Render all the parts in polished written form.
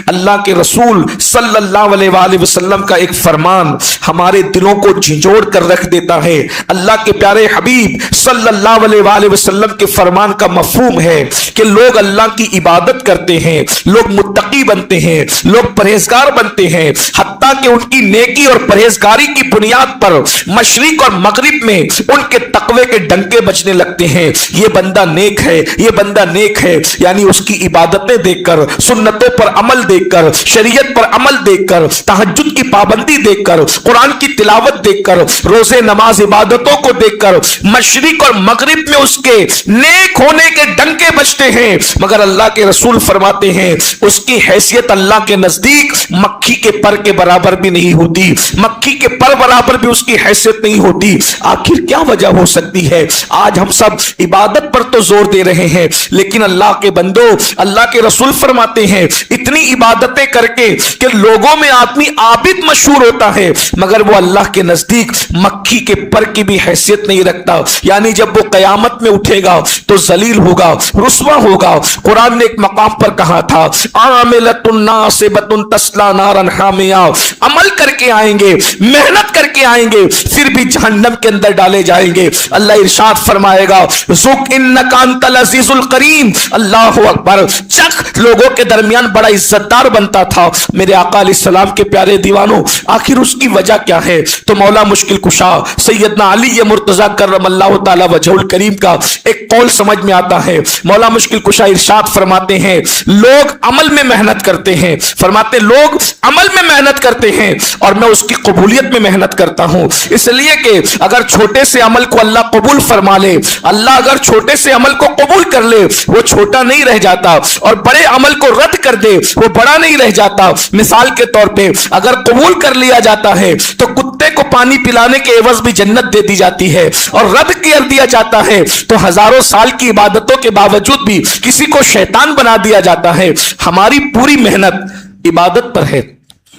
اللہ کے رسول صلی اللہ علیہ وآلہ وسلم کا ایک فرمان ہمارے دلوں کو جھنجھوڑ کر رکھ دیتا ہے۔ اللہ کے پیارے حبیب صلی اللہ علیہ وآلہ وسلم کے فرمان کا مفہوم ہے کہ لوگ اللہ کی عبادت کرتے ہیں، لوگ متقی بنتے ہیں، لوگ پرہیزگار بنتے ہیں، حتیٰ کہ ان کی نیکی اور پرہیزگاری کی بنیاد پر مشرق اور مغرب میں ان کے تقوی کے ڈنکے بجنے لگتے ہیں۔ یہ بندہ نیک ہے، یہ بندہ نیک ہے، یعنی اس کی عبادتیں دیکھ کر، سنتوں پر عمل دیکھ کر، شریعت پر عمل دیکھ کر، تہجد کی پابندی دیکھ کر، قرآن کی تلاوت دیکھ کر، روزے نماز عبادتوں کو دیکھ کر مشرق اور مغرب میں اس کے نیک ہونے کے ڈنکے بجتے ہیں، مگر اللہ کے رسول فرماتے ہیں اس کی حیثیت اللہ کے نزدیک مکھی کے پر کے برابر بھی نہیں ہوتی، مکھی کے پر برابر بھی اس کی حیثیت نہیں ہوتی۔ آخر کیا وجہ ہو سکتی ہے؟ آج ہم سب عبادت پر تو زور دے رہے ہیں، لیکن اللہ کے بندو، اللہ کے رسول فرماتے ہیں اتنی عبادتیں کر کے کہ لوگوں میں آدمی عابد مشہور ہوتا ہے، مگر وہ اللہ کے نزدیک مکھی کے پر کی بھی حیثیت نہیں رکھتا۔ یعنی جب وہ قیامت میں اٹھے گا تو ذلیل ہوگا، رسوا ہوگا۔ قرآن نے ایک مقام پر کہا تھا عاملۃ ناصبۃ تصلی نارا حامیہ، عمل کر کے آئیں گے، محنت کر کے آئیں گے، پھر بھی جہنم کے اندر ڈالے جائیں گے۔ اللہ ارشاد فرمائے گا ذُقْ إِنَّكَ أَنْتَ الْعَزِيزُ الْكَرِيمُ، اللہ اکبر، چکھ لوگوں کے درمیان بڑا عزت دار بنتا تھا۔ میرے آقا علیہ السلام کے پیارے دیوانوں، آخر اس کی وجہ کیا ہے؟ تو مولا مشکل کشا سیدنا علی مرتضیٰ کرم اللہ تعالی وجہ الکریم کا ایک قول سمجھ میں آتا ہے۔ مولا مشکل کشا ارشاد فرماتے ہیں لوگ عمل میں محنت کرتے ہیں، فرماتے لوگ عمل میں محنت کرتے ہیں اور میں اس کی قبولیت میں محنت کرتا ہوں، اس لیے کہ اگر چھوٹے سے عمل کو اللہ قبول فرما لے، اللہ اگر چھوٹے سے عمل کو قبول کر لے وہ چھوٹا نہیں رہ جاتا، اور بڑے عمل کو رد کر دے وہ بڑا نہیں رہ جاتا۔ مثال کے طور پہ اگر قبول کر لیا جاتا ہے تو کتے کو پانی پلانے کے عوض بھی جنت دے دی جاتی ہے، اور رد کر دیا جاتا ہے تو ہزاروں سال کی عبادتوں کے باوجود بھی کسی کو شیطان بنا دیا جاتا ہے۔ ہماری پوری محنت عبادت پر ہے،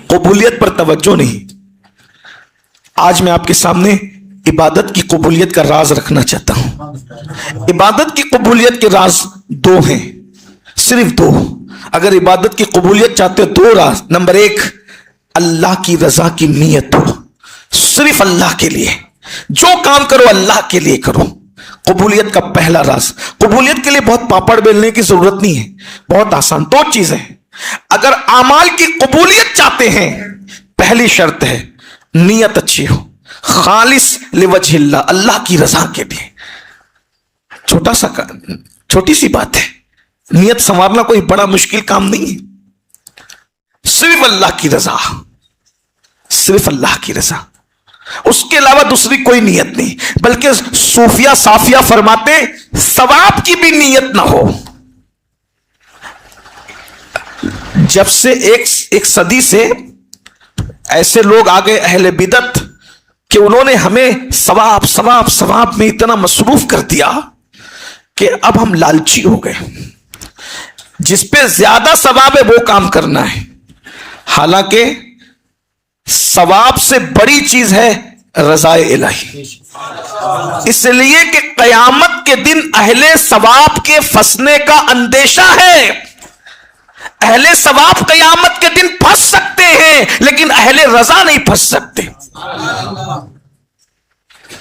قبولیت پر توجہ نہیں۔ آج میں آپ کے سامنے عبادت کی قبولیت کا راز رکھنا چاہتا ہوں۔ عبادت کی قبولیت کے راز دو ہیں، صرف دو۔ اگر عبادت کی قبولیت چاہتے ہو دو راز، نمبر ایک اللہ کی رضا کی نیت ہو، صرف اللہ کے لیے جو کام کرو اللہ کے لیے کرو، قبولیت کا پہلا راز۔ قبولیت کے لیے بہت پاپڑ بیلنے کی ضرورت نہیں ہے، بہت آسان دو چیزیں ہیں۔ اگر اعمال کی قبولیت چاہتے ہیں پہلی شرط ہے نیت اچھی ہو، خالص لوجہ اللہ، اللہ کی رضا کے لیے۔ چھوٹی سی بات ہے، نیت سنوارنا کوئی بڑا مشکل کام نہیں ہے، صرف اللہ کی رضا، صرف اللہ کی رضا، اس کے علاوہ دوسری کوئی نیت نہیں۔ بلکہ صوفیہ صافیہ فرماتے ثواب کی بھی نیت نہ ہو۔ جب سے ایک صدی سے ایسے لوگ آگے اہل بدعت کہ انہوں نے ہمیں ثواب ثواب ثواب میں اتنا مصروف کر دیا کہ اب ہم لالچی ہو گئے، جس پہ زیادہ ثواب ہے وہ کام کرنا ہے، حالانکہ ثواب سے بڑی چیز ہے رضا الہی۔ اس لیے کہ قیامت کے دن اہل ثواب کے پھنسنے کا اندیشہ ہے۔ اہل ثواب قیامت کے دن پھنس سکتے ہیں لیکن اہل رضا نہیں پھنس سکتے۔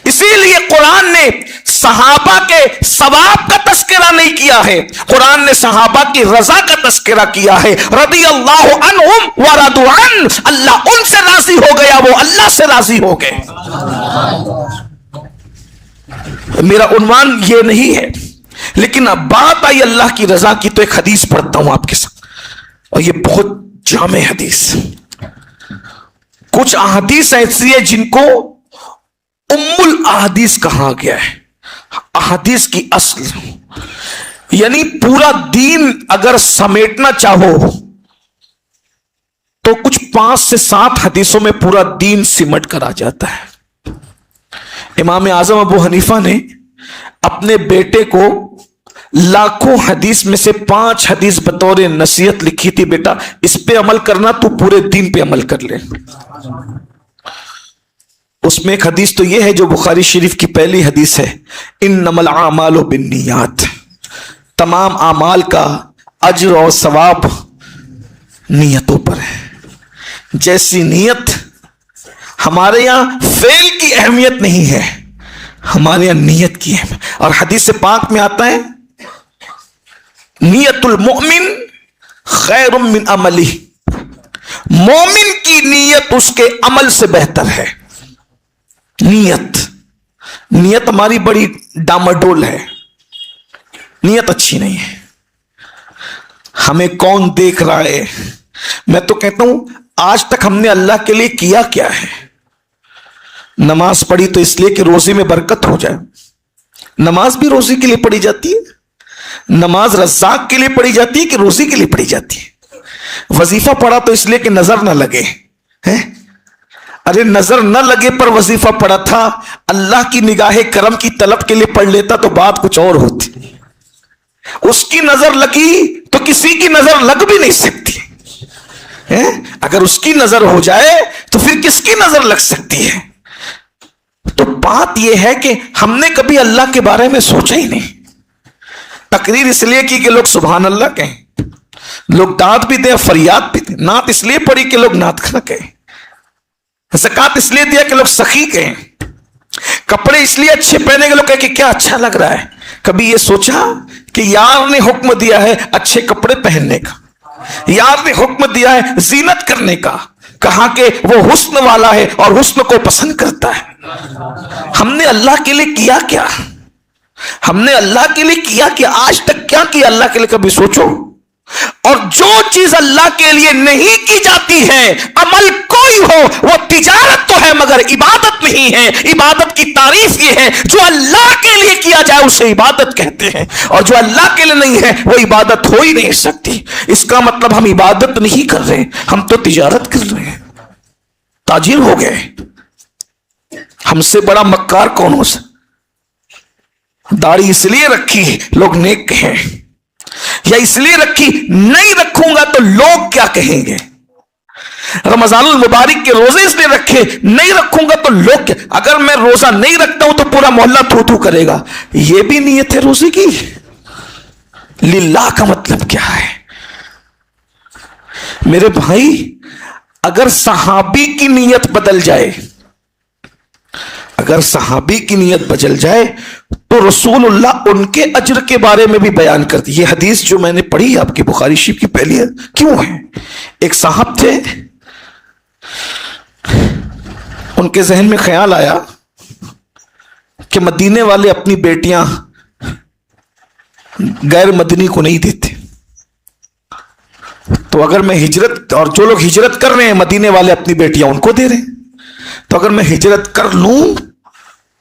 اسی لیے قرآن نے صحابہ کے ثواب کا تذکرہ نہیں کیا ہے، قرآن نے صحابہ کی رضا کا تذکرہ کیا ہے۔ رضی اللہ عنہم ورضوا عنہ، اللہ ان سے راضی ہو گیا، وہ اللہ سے راضی ہو گئے۔ میرا عنوان یہ نہیں ہے، لیکن اب بات آئی اللہ کی رضا کی تو ایک حدیث پڑھتا ہوں آپ کے ساتھ، اور یہ بہت جامع حدیث۔ کچھ احادیث ایسی ہے جن کو ام الاحادیث کہا گیا ہے، احادیث کی اصل، یعنی پورا دین اگر سمیٹنا چاہو تو کچھ 5 سے 7 حدیثوں میں پورا دین سمٹ کر آ جاتا ہے۔ امام اعظم ابو حنیفہ نے اپنے بیٹے کو لاکھوں حدیث میں سے 5 حدیث بطور نصیحت لکھی تھی، بیٹا اس پہ عمل کرنا، تو پورے دین پہ عمل کر لے۔ اس میں ایک حدیث تو یہ ہے جو بخاری شریف کی پہلی حدیث ہے، انما الاعمال بالنیات، تمام اعمال کا اجر اور ثواب نیتوں پر ہے. جیسی نیت ہمارے یہاں فعل کی اہمیت نہیں ہے, ہمارے یہاں نیت کی اہمیت. اور حدیث پاک میں آتا ہے نیت المؤمن خیر من عملہ, مومن کی نیت اس کے عمل سے بہتر ہے. نیت ہماری بڑی ڈامڈول ہے, نیت اچھی نہیں ہے. ہمیں کون دیکھ رہا ہے؟ میں تو کہتا ہوں آج تک ہم نے اللہ کے لیے کیا کیا ہے؟ نماز پڑھی تو اس لیے کہ روزی میں برکت ہو جائے. نماز بھی روزی کے لیے پڑھی جاتی ہے, نماز رزاق کے لیے پڑھی جاتی ہے کہ روزی کے لیے پڑھی جاتی ہے. وظیفہ پڑھا تو اس لیے کہ نظر نہ لگے. ارے نظر نہ لگے پر وظیفہ پڑھا تھا, اللہ کی نگاہ کرم کی طلب کے لیے پڑھ لیتا تو بات کچھ اور ہوتی. اس کی نظر لگی تو کسی کی نظر لگ بھی نہیں سکتی. اگر اس کی نظر ہو جائے تو پھر کس کی نظر لگ سکتی ہے؟ تو بات یہ ہے کہ ہم نے کبھی اللہ کے بارے میں سوچا ہی نہیں. تقریر اس لیے کی کہ لوگ سبحان اللہ کہیں, لوگ داد بھی دیں فریاد بھی دیں. نعت اس لیے پڑھی کہ لوگ نعت خواں کہیں. زکات اس لیے دیا کہ لوگ سخی کہیں. کپڑے اس لیے اچھے پہنے کے لوگ کہیں کہ کیا اچھا لگ رہا ہے. کبھی یہ سوچا کہ یار نے حکم دیا ہے اچھے کپڑے پہننے کا, یار نے حکم دیا ہے زینت کرنے کا, کہا کہ وہ حسن والا ہے اور حسن کو پسند کرتا ہے. ہم نے اللہ کے لیے کیا کیا؟ ہم نے اللہ کے لیے کیا کہ آج تک کیا کیا اللہ کے لیے؟ کبھی سوچو. اور جو چیز اللہ کے لیے نہیں کی جاتی ہے, عمل کوئی ہو وہ تجارت تو ہے مگر عبادت نہیں ہے. عبادت کی تعریف یہ ہے جو اللہ کے لیے کیا جائے اسے عبادت کہتے ہیں, اور جو اللہ کے لیے نہیں ہے وہ عبادت ہو ہی نہیں سکتی. اس کا مطلب ہم عبادت نہیں کر رہے, ہم تو تجارت کر رہے ہیں, تاجر ہو گئے. ہم سے بڑا مکار کون ہو سکتا؟ داڑھی اس لیے رکھی لوگ نیک کہیں, یا اس لیے رکھی نہیں رکھوں گا تو لوگ کیا کہیں گے. رمضان المبارک کے روزے اس لیے رکھے, نہیں رکھوں گا تو لوگ کیا. اگر میں روزہ نہیں رکھتا ہوں تو پورا محلہ تھو تھو کرے گا. یہ بھی نیت ہے روزے کی. للہ کا مطلب کیا ہے میرے بھائی؟ اگر صحابی کی نیت بدل جائے, اگر صحابی کی نیت بدل جائے تو رسول اللہ ان کے اجر کے بارے میں بھی بیان کرتی. یہ حدیث جو میں نے پڑھی آپ کی بخاری شریف کی پہلی ہے, کیوں ہے؟ ایک صاحب تھے, ان کے ذہن میں خیال آیا کہ مدینے والے اپنی بیٹیاں غیر مدنی کو نہیں دیتے, تو اگر میں ہجرت, اور جو لوگ ہجرت کر رہے ہیں مدینے والے اپنی بیٹیاں ان کو دے رہے ہیں, تو اگر میں ہجرت کر لوں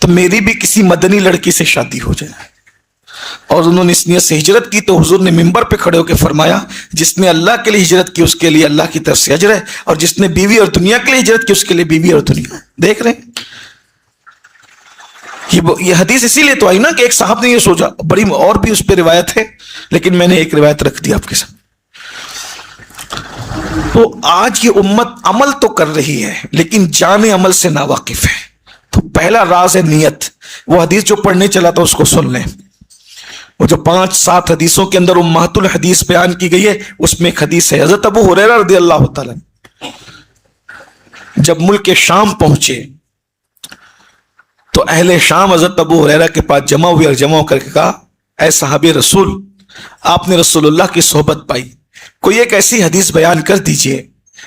تو میری بھی کسی مدنی لڑکی سے شادی ہو جائے. اور انہوں نے اس نیت سے ہجرت کی تو حضور نے منبر پہ کھڑے ہو کے فرمایا جس نے اللہ کے لیے ہجرت کی اس کے لیے اللہ کی طرف سے اجر ہے, اور جس نے بیوی اور دنیا کے لیے ہجرت کی اس کے لیے بیوی اور دنیا. دیکھ رہے ہیں یہ حدیث اسی لیے تو آئی نا کہ ایک صاحب نے یہ سوچا. بڑی اور بھی اس پہ روایت ہے لیکن میں نے ایک روایت رکھ دی آپ کے ساتھ. تو آج یہ امت عمل تو کر رہی ہے لیکن جان عمل سے ناواقف ہے. تو پہلا راز ہے نیت. وہ حدیث جو پڑھنے چلا تھا اس کو سن لیں. وہ جو 5-7 حدیثوں کے اندر امہات الحدیث بیان کی گئی ہے اس میں ایک حدیث ہے. حضرت ابو ہریرہ رضی اللہ تعالیٰ جب ملک شام پہنچے تو اہل شام حضرت ابو ہریرہ کے پاس جمع ہوئے, اور جمع ہو کر کے کہا اے صحابی رسول, آپ نے رسول اللہ کی صحبت پائی, کوئی ایک ایسی حدیث بیان کر دیجئے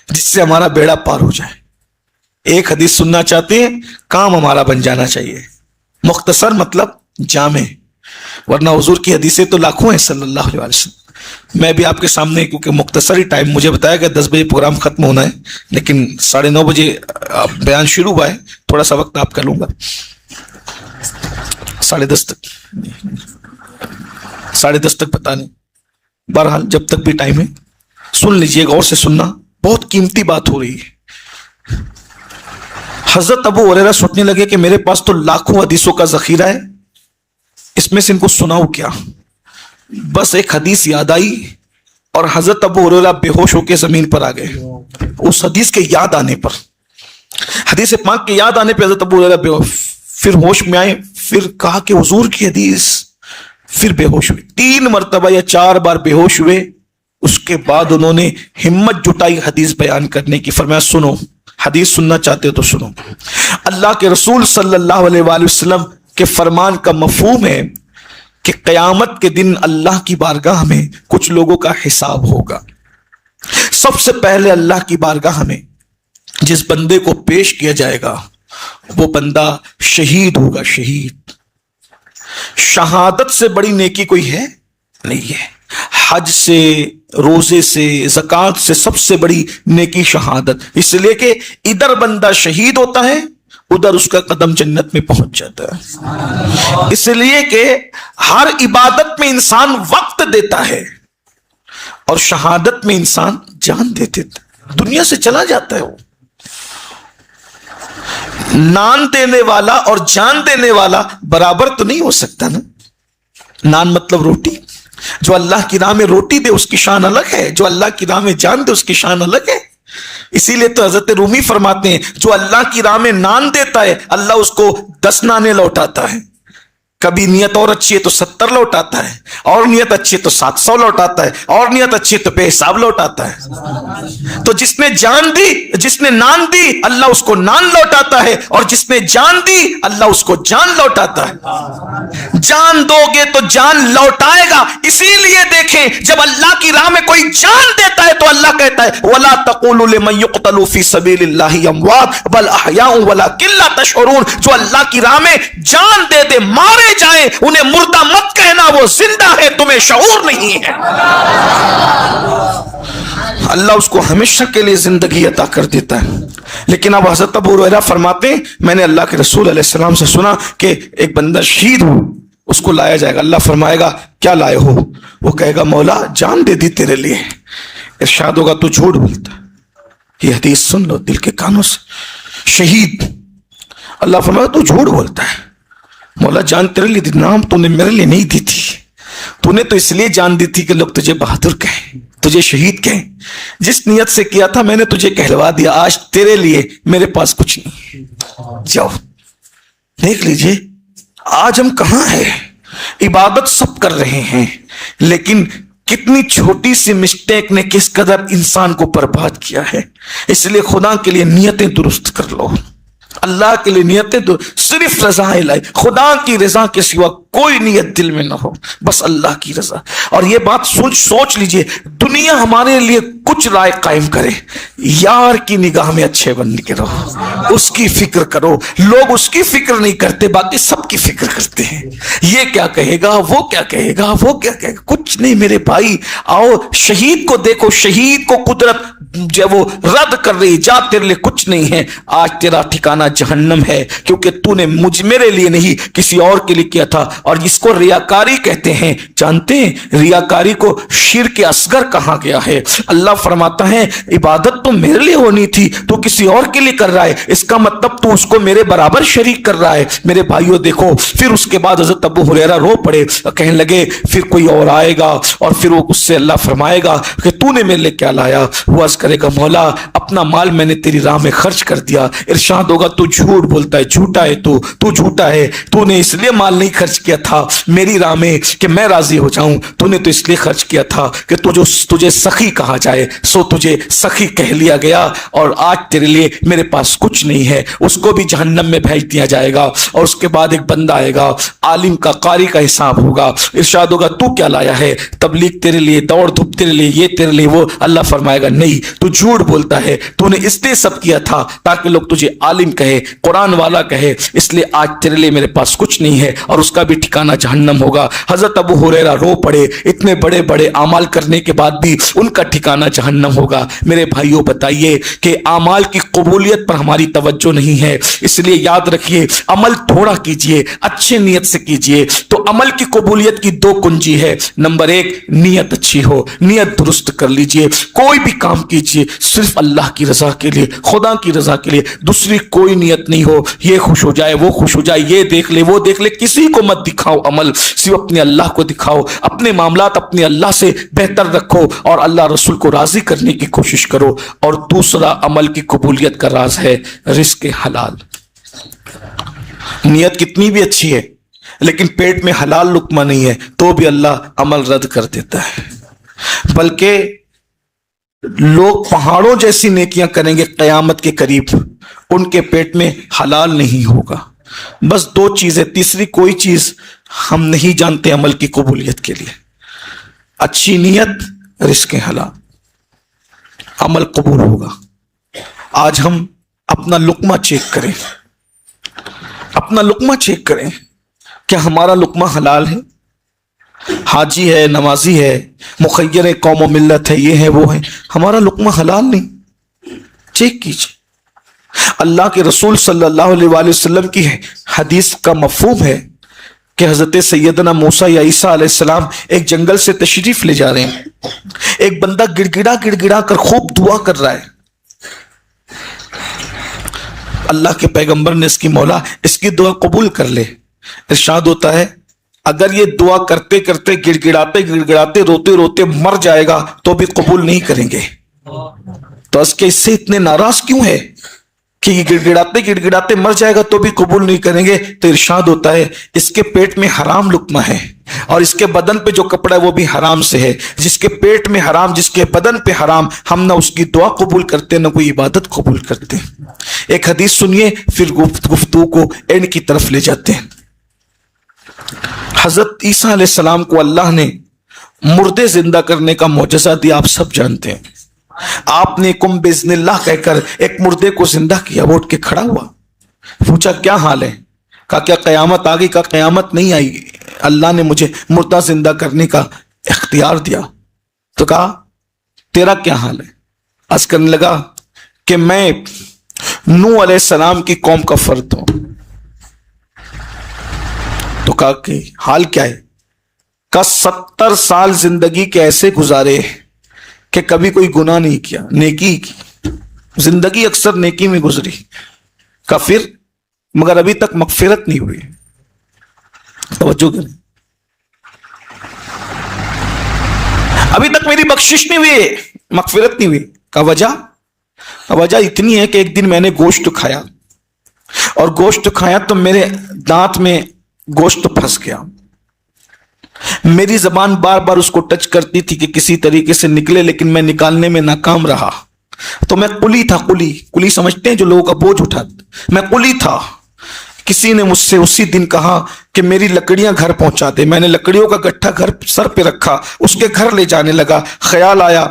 جس سے ہمارا بیڑا پار ہو جائے. ایک حدیث سننا چاہتے ہیں, کام ہمارا بن جانا چاہیے. مختصر مطلب جامع, ورنہ حضور کی حدیثیں تو لاکھوں ہیں صلی اللہ علیہ وسلم. میں بھی آپ کے سامنے, کیونکہ مختصر ہی ٹائم, مجھے بتایا گیا 10 بجے پروگرام ختم ہونا ہے لیکن 9:30 بجے بیان شروع ہوا ہے, تھوڑا سا وقت آپ کا لوں گا. 10:30 تک, 10:30 تک پتہ نہیں, بہرحال جب تک بھی ٹائم ہے سن لیجئے, غور سے سننا, بہت قیمتی بات ہو رہی ہے. حضرت ابو ہریرہ سوچنے لگے کہ میرے پاس تو لاکھوں حدیثوں کا ذخیرہ ہے, اس میں سے ان کو سناؤ کیا. بس ایک حدیث یاد آئی اور حضرت ابو ہریرہ بے ہوش ہو کے زمین پر آ گئے. اس حدیث کے یاد آنے پر, حدیث پاک کے یاد آنے پہ حضرت ابو ہریرہ بے ہوش, پھر ہوش میں آئے, پھر کہا کہ حضور کی حدیث, پھر بے ہوش ہوئے. 3 مرتبہ یا 4 بار بے ہوش ہوئے, اس کے بعد انہوں نے ہمت جٹائی حدیث بیان کرنے کی. فرمایا سنو، حدیث سننا چاہتے ہو تو سنو. اللہ کے رسول صلی اللہ علیہ وآلہ وسلم کے فرمان کا مفہوم ہے کہ قیامت کے دن اللہ کی بارگاہ میں کچھ لوگوں کا حساب ہوگا. سب سے پہلے اللہ کی بارگاہ میں جس بندے کو پیش کیا جائے گا وہ بندہ شہید ہوگا. شہید، شہادت سے بڑی نیکی کوئی ہے نہیں ہے. حج سے، روزے سے، زکوٰۃ سے سب سے بڑی نیکی شہادت. اس لیے کہ ادھر بندہ شہید ہوتا ہے، ادھر اس کا قدم جنت میں پہنچ جاتا ہے. اس لیے کہ ہر عبادت میں انسان وقت دیتا ہے اور شہادت میں انسان جان دے دیتا ہے، دنیا سے چلا جاتا ہے. وہ نان دینے والا اور جان دینے والا برابر تو نہیں ہو سکتا نا. نان مطلب روٹی. جو اللہ کی راہ میں روٹی دے اس کی شان الگ ہے، جو اللہ کی راہ میں جان دے اس کی شان الگ ہے. اسی لیے تو حضرت رومی فرماتے ہیں جو اللہ کی راہ میں نان دیتا ہے اللہ اس کو 10 نانے لوٹاتا ہے. کبھی نیت اور اچھی ہے تو 70 لوٹاتا ہے، اور نیت اچھی ہے تو 700 لوٹاتا ہے، اور نیت اچھی ہے تو بے حساب لوٹاتا ہے. تو جس نے جان دی، جس نے نان دی، اللہ اس کو نان لوٹاتا ہے، اور جس نے جان دی اللہ اس کو جان لوٹاتا ہے. جان دو گے تو جان لوٹائے گا. اسی لیے دیکھیں جب اللہ کی راہ میں کوئی جان دیتا ہے تو اللہ کہتا ہے وَلَا تَقُولُوا لِمَن يُقْتَلُ فِي سَبِيلِ اللَّهِ أَمْوَاتٌ بَلْ أَحْيَاءٌ وَلَكِن لَّا تَشْعُرُونَ. جو اللہ کی راہ میں جان دے دے، مارے جائیں، انہیں مردہ مت کہنا، وہ زندہ ہے، تمہیں شعور نہیں ہے. اللہ اس کو ہمیشہ کے لیے زندگی عطا کر دیتا ہے. لیکن اب حضرت ابو ہریرہ فرماتے ہیں میں نے اللہ کے رسول علیہ السلام سے سنا کہ ایک بندہ شہید ہو، اس کو لایا جائے گا. اللہ فرمائے گا کیا لائے ہو؟ وہ کہے گا مولا جان دے دی تیرے لیے. ارشاد ہوگا تو جھوٹ بولتا ہے. یہ حدیث سن لو دل کے کانوں سے. شہید، اللہ فرمائے گا تو جھوٹ بولتا ہے. مولا جان تیرے لیے دی، نام تو نے میرے لیے نہیں دی تھی، تو نے تو اس لیے جان دی تھی کہ لوگ تجھے بہادر کہیں، تجھے شہید کہیں. جس نیت سے کیا تھا میں نے تجھے کہلوا دیا. آج تیرے لیے میرے پاس کچھ نہیں. جاؤ دیکھ لیجئے آج ہم کہاں ہیں. عبادت سب کر رہے ہیں لیکن کتنی چھوٹی سی مسٹیک نے کس قدر انسان کو برباد کیا ہے. اس لیے خدا کے لیے نیتیں درست کر لو. اللہ کے لیے نیتیں تو صرف رضا الہی، خدا کی رضا کے سوا کوئی نیت دل میں نہ ہو، بس اللہ کی رضا. اور یہ بات سوچ لیجئے دنیا ہمارے لیے کچھ رائے قائم کرے، یار کی نگاہ میں اچھے بن کے رہو، اس کی فکر کرو. لوگ اس کی فکر نہیں کرتے، باقی سب کی فکر کرتے ہیں. یہ کیا کہے گا، وہ کیا کہے گا، وہ کیا کہے گا. کچھ نہیں میرے بھائی، آؤ شہید کو دیکھو. شہید کو قدرت جب وہ رد کر رہی، جا تیرے لیے کچھ نہیں ہے، آج تیرا ٹھکانہ جہنم ہے، کیونکہ تو نے میرے لیے نہیں کسی اور کے لیے کیا تھا. اور جس کو ریاکاری کہتے ہیں، جانتے ہیں ریاکاری کو شرک اصغر کہا گیا ہے. اللہ فرماتا ہے عبادت تو میرے لیے ہونی تھی، تو کسی اور کے لیے کر رہا ہے، اس کا مطلب تو اس کو میرے برابر شریک کر رہا ہے. میرے بھائیوں دیکھو، پھر اس کے بعد حضرت ابو ہریرہ رو پڑے، کہنے لگے پھر کوئی اور آئے گا اور پھر وہ اس سے اللہ فرمائے گا کہ تو نے میرے لیے کیا لایا. وہ عرض کرے گا مولا اپنا مال میں نے تیری راہ میں خرچ کر دیا. ارشاد ہوگا تو جھوٹ بولتا ہے، جھوٹا ہے تو جھوٹا ہے. تو نے اس لیے مال نہیں خرچ کیا تھا میری راہ میں کہ میں راضی ہو جاؤں، تو نے تو اس لیے خرچ کیا تھا کہ تجھے سخی کہا جائے، سو تجھے سخی کہہ لیا گیا. اور آج تیرے لیے میرے پاس کچھ نہیں ہے. اس کو بھی جہنم میں بھیج دیا جائے گا. اور اس کے بعد ایک بندہ آئے گا، عالم کا، قاری کا حساب ہوگا. ارشاد ہوگا تو کیا لایا ہے؟ تبلیغ تیرے لیے، دوڑ دھوپ تیرے لیے، یہ تیرے لیے، وہ. اللہ فرمائے گا نہیں، تو جھوٹ بولتا ہے، تو نے اس لیے سب کیا تھا تاکہ لوگ تجھے عالم کہے، قرآن والا کہے، اس لیے آج تیرے لیے میرے پاس کچھ نہیں ہے. اور اس کا بھی ٹھکانہ جہنم ہوگا. حضرت ابو ہریرہ رو پڑے، اتنے بڑے بڑے اعمال کرنے کے بعد بھی ان کا ٹھکانہ جہنم ہوگا. میرے بھائیوں بتائیے کہ اعمال کی قبولیت پر ہماری توجہ نہیں ہے. اس لیے یاد رکھیے عمل تھوڑا کیجئے، اچھے نیت سے کیجئے. تو عمل کی قبولیت کی 2 کنجی ہے. نمبر 1 نیت اچھی ہو، نیت درست کر لیجئے. کوئی بھی کام کیجئے صرف اللہ کی رضا کے لیے، خدا کی رضا کے لیے، دوسری کوئی نیت نہیں ہو. یہ خوش ہو جائے، وہ خوش ہو جائے، یہ دیکھ لے، وہ دیکھ لے، کسی کو مت دکھاؤ عمل، صرف اپنے اللہ کو دکھاؤ. اپنے معاملات اپنے اللہ سے بہتر رکھو اور اللہ رسول کو راضی کرنے کی کوشش کرو. اور دوسرا عمل کی قبولیت کا راز ہے رزق حلال. نیت کتنی بھی اچھی ہے لیکن پیٹ میں حلال لقمہ نہیں ہے تو بھی اللہ عمل رد کر دیتا ہے. بلکہ لوگ پہاڑوں جیسی نیکیاں کریں گے قیامت کے قریب، ان کے پیٹ میں حلال نہیں ہوگا۔ بس دو چیزیں، تیسری کوئی چیز ہم نہیں جانتے عمل کی قبولیت کے لیے۔ اچھی نیت، رزق حلال، عمل قبول ہوگا۔ آج ہم اپنا لقمہ چیک کریں، اپنا لقمہ چیک کریں، کیا ہمارا لقمہ حلال ہے؟ حاجی ہے، نمازی ہے، مخیر قوم و ملت ہے، یہ ہے وہ ہے، ہمارا لقمہ حلال نہیں؟ چیک کیجیے۔ اللہ کے رسول صلی اللہ علیہ وآلہ وسلم کی حدیث کا مفہوم ہے کہ حضرت سیدنا موسیٰ یا عیسیٰ علیہ السلام ایک جنگل سے تشریف لے جا رہے ہیں، ایک بندہ گڑ گڑا کر خوب دعا کر رہا ہے۔ اللہ کے پیغمبر نے اس کی مولا اس کی دعا قبول کر لے، ارشاد ہوتا ہے اگر یہ دعا کرتے کرتے گڑ گڑاتے روتے روتے مر جائے گا تو بھی قبول نہیں کریں گے۔ تو اس کے اس سے اتنے ناراض کیوں ہے کہ یہ گڑ گڑاتے مر جائے گا تو بھی قبول نہیں کریں گے؟ تو ارشاد ہوتا ہے اس کے پیٹ میں حرام لقمہ ہے، اور اس کے بدن پہ جو کپڑا ہے وہ بھی حرام سے ہے۔ جس کے پیٹ میں حرام، جس کے بدن پہ حرام، ہم نہ اس کی دعا قبول کرتے نہ کوئی عبادت قبول کرتے۔ ایک حدیث سنیے پھر گفتگو کو اینڈ کی طرف لے جاتے ہیں۔ حضرت عیسیٰ علیہ السلام کو اللہ نے مردے زندہ کرنے کا معجزہ دیا، آپ سب جانتے ہیں۔ آپ نے کم بزن اللہ کہہ کر ایک مردے کو زندہ کیا، وہ اٹھ کے کھڑا ہوا، پوچھا کیا حال ہے؟ کہا کیا قیامت آ گئی؟ کہا قیامت نہیں آئی، اللہ نے مجھے مردہ زندہ کرنے کا اختیار دیا۔ تو کہا تیرا کیا حال ہے؟ عرض کرنے لگا کہ میں نوح علیہ السلام کی قوم کا فرد ہوں۔ تو کہا کہ حال کیا ہے؟ کہا 70 سال زندگی کے ایسے گزارے کہ کبھی کوئی گناہ نہیں کیا، نیکی کی، زندگی اکثر نیکی میں گزری۔ کہا پھر؟ مگر ابھی تک مغفرت نہیں ہوئی۔ توجہ کریں، ابھی تک میری بخشش نہیں ہوئی، مغفرت نہیں ہوئی۔ کہا وجہ اتنی ہے کہ ایک دن میں نے گوشت کھایا، اور گوشت کھایا تو میرے دانت میں گوشت پھنس گیا، میری زبان بار بار اس کو ٹچ کرتی تھی کہ کسی طریقے سے نکلے، لیکن میں نکالنے میں ناکام رہا۔ تو میں قلی تھا، قلی سمجھتے ہیں جو لوگوں کا بوجھ اٹھاتا، میں قلی تھا۔ کسی نے مجھ سے اسی دن کہا کہ میری لکڑیاں گھر پہنچا دے۔ میں نے لکڑیوں کا گٹھا گھر سر پہ رکھا، اس کے گھر لے جانے لگا، خیال آیا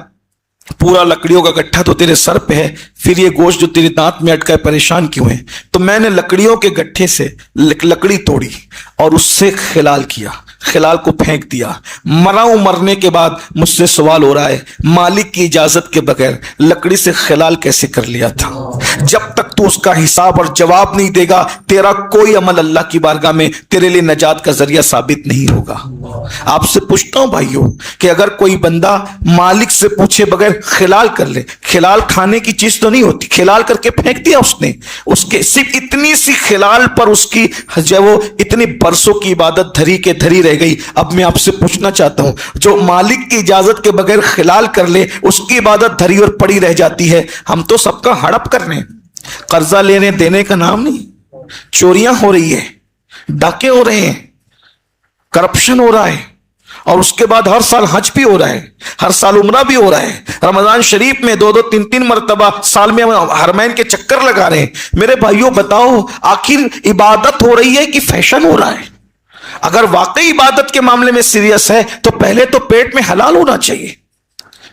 پورا لکڑیوں کا گٹھا تو تیرے سر پہ ہے، پھر یہ گوشت جو تیرے دانت میں اٹکا ہے پریشان کیوں ہے؟ تو میں نے لکڑیوں کے گٹھے سے لکڑی توڑی اور اس سے خلال کیا، خلال کو پھینک دیا۔ مرنے کے بعد مجھ سے سوال ہو رہا ہے مالک کی اجازت کے بغیر لکڑی سے خلال کیسے کر لیا تھا؟ جب تک تو اس کا حساب اور جواب نہیں دے گا، تیرا کوئی عمل اللہ کی بارگاہ میں تیرے لیے نجات کا ذریعہ ثابت نہیں ہوگا۔ آپ سے پوچھتا ہوں بھائیوں کہ اگر کوئی بندہ مالک سے پوچھے بغیر خلال کر لے، خلال کھانے کی چیز تو نہیں ہوتی، خلال کر کے پھینک دیا اس نے، اس کے صرف اتنی سی خلال پر اس کی جو وہ اتنی برسوں کی عبادت دھری کے دھری رہ گئی۔ اب میں آپ سے پوچھنا چاہتا ہوں جو مالک کی اجازت کے بغیر خلال کر لے اس کی عبادت دھری اور پڑی رہ جاتی ہے۔ ہم تو سب کا ہڑپ کر رہے ہیں، قرضہ لینے دینے کا نام نہیں، چوریاں ہو رہی ہے، ڈاکے ہو رہے ہیں، کرپشن ہو رہا ہے، اور اس کے بعد ہر سال حج بھی ہو رہا ہے، ہر سال عمرہ بھی ہو رہا ہے، رمضان شریف میں 2 3 مرتبہ سال میں حرمین کے چکر لگا رہے ہیں۔ میرے بھائیوں بتاؤ آخر عبادت ہو رہی ہے کہ فیشن ہو رہا ہے؟ اگر واقعی عبادت کے معاملے میں سیریس ہے تو پہلے تو پیٹ میں حلال ہونا چاہیے۔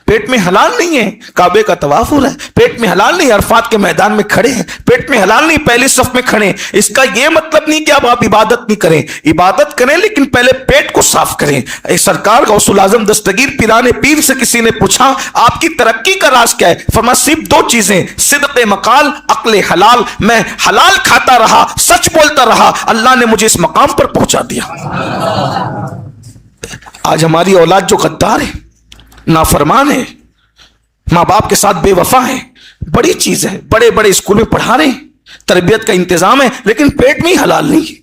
پیٹ میں حلال نہیں ہے، کعبے کا طواف ہو رہا ہے، پیٹ میں حلال نہیں، عرفات کے میدان میں کھڑے ہیں، پیٹ میں حلال نہیں، پہلی صف میں کھڑے ہیں۔ اس کا یہ مطلب نہیں کہ اب آپ عبادت نہیں کریں، عبادت کریں لیکن پہلے پیٹ کو صاف کریں۔ سرکار غوث العظم دستگیر پیران پیر سے کسی نے پوچھا آپ کی ترقی کا راز کیا ہے؟ فرمایا صرف 2 چیزیں، صدق مقال، عقل حلال۔ میں حلال کھاتا رہا، سچ بولتا رہا، اللہ نے مجھے اس مقام پر پہنچا دیا۔ آج ہماری اولاد جو غدار ہے، نافرمان ہے، ماں باپ کے ساتھ بے وفا ہے، بڑی چیز ہے، بڑے بڑے اسکول میں پڑھا رہے ہیں، تربیت کا انتظام ہے، لیکن پیٹ میں ہی حلال نہیں ہے۔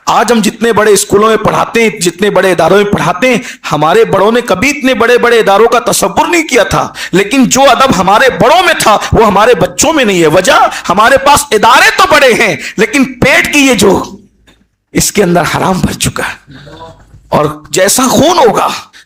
آج ہم جتنے بڑے اسکولوں میں پڑھاتے ہیں، جتنے بڑے اداروں میں پڑھاتے ہیں، ہمارے بڑوں نے کبھی اتنے بڑے بڑے اداروں کا تصور نہیں کیا تھا، لیکن جو ادب ہمارے بڑوں میں تھا وہ ہمارے بچوں میں نہیں ہے۔ وجہ ہمارے پاس ادارے تو بڑے ہیں لیکن پیٹ کی یہ جو اس کے اندر حرام بھر چکا ہے، اور جیسا خون ہوگا